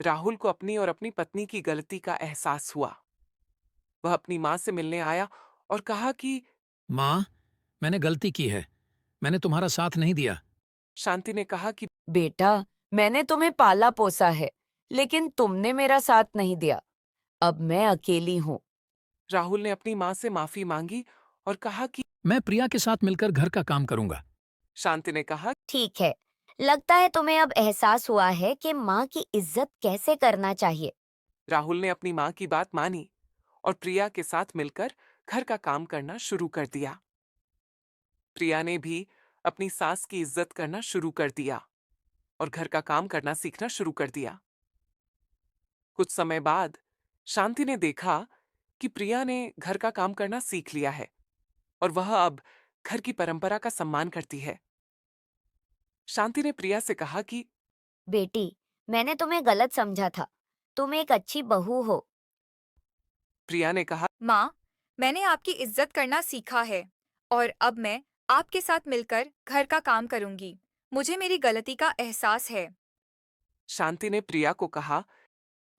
राहुल को अपनी और अपनी पत्नी की गलती का एहसास हुआ। वह अपनी माँ से मिलने आया और कहा कि माँ, मैंने गलती की है। मैंने तुम्हारा साथ नहीं दिया। शांति ने कहा कि बेटा, मैंने तुम्हें पाला पोसा है, लेकिन तुमने मेरा साथ नहीं दिया। अब मैं अकेली हूँ। राहुल ने अपनी माँ से माफी मांगी और कहा कि मैं प्रिया के साथ मिलकर घर का काम करूंगा। शांति ने कहा ठीक है, लगता है तुम्हें अब एहसास हुआ है कि माँ की इज्जत कैसे करना चाहिए। राहुल ने अपनी माँ की बात मानी और प्रिया के साथ मिलकर घर का काम करना शुरू कर दिया। प्रिया ने भी अपनी सास की इज्जत करना शुरू कर दिया और घर का काम करना सीखना शुरू कर दिया। कुछ समय बाद शांति ने देखा कि प्रिया ने घर का काम करना सीख लिया है और वह अब घर की परंपरा का सम्मान करती है। शांति ने प्रिया से कहा कि बेटी, मैंने तुम्हें गलत समझा था। तुम एक अच्छी बहू हो। प्रिया ने कहा माँ, मैंने आपकी इज्जत करना सीखा है और अब मैं आपके साथ मिलकर घर का काम करूंगी। मुझे मेरी गलती का एहसास है। शांति ने प्रिया को कहा।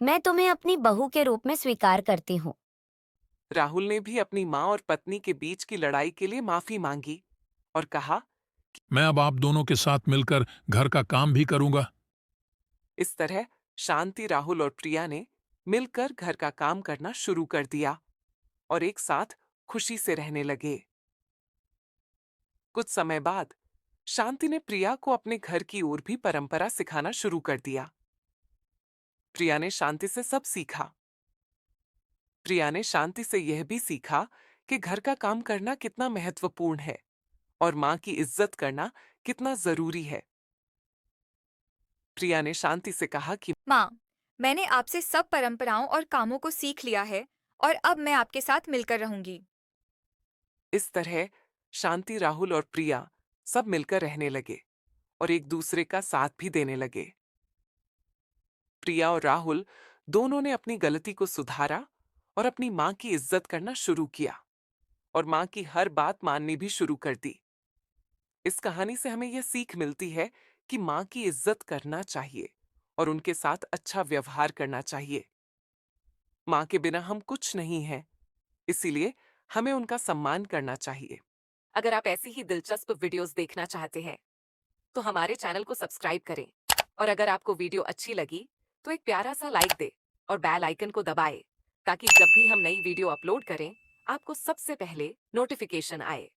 मैं तुम्हें अपनी बहू के रूप में स्वीकार करती हूँ। राहुल ने भी अपनी माँ और पत्नी के बीच की लड़ाई के लिए माफी मांगी और कहा। मैं अब आप दोनों के साथ मिलकर घर का काम भी करूंगा। इस तरह शांति, राहुल और प्रिया ने मिलकर घर का काम करना शुरू कर दिया और एक साथ खुशी से रहने लगे। कुछ समय बाद शांति ने प्रिया को अपने घर की ओर भी परंपरा सिखाना शुरू कर दिया। प्रिया ने शांति से सब सीखा। प्रिया ने शांति से यह भी सीखा कि घर का काम करना कितना महत्वपूर्ण है और माँ की इज्जत करना कितना जरूरी है। प्रिया ने शांति से कहा कि माँ, मैंने आपसे सब परंपराओं और कामों को सीख लिया है और अब मैं आपके साथ मिलकर रहूंगी। इस तरह शांति, राहुल और प्रिया सब मिलकर रहने लगे और एक दूसरे का साथ भी देने लगे। प्रिया और राहुल दोनों ने अपनी गलती को सुधारा और अपनी माँ की इज्जत करना शुरू किया और माँ की हर बात माननी भी शुरू कर दी। इस कहानी से हमें यह सीख मिलती है कि माँ की इज्जत करना चाहिए और उनके साथ अच्छा व्यवहार करना चाहिए। माँ के बिना हम कुछ नहीं हैं, इसीलिए हमें उनका सम्मान करना चाहिए। अगर आप ऐसी ही दिलचस्प वीडियोस देखना चाहते हैं, तो हमारे चैनल को सब्सक्राइब करें और अगर आपको वीडियो अच्छी लगी, तो एक प्यारा सा लाइक दे और बेल आइकन को दबाएं, ताकि जब भी हम नई वीडियो अपलोड करें, आपको सबसे पहले नोटिफिकेशन आए।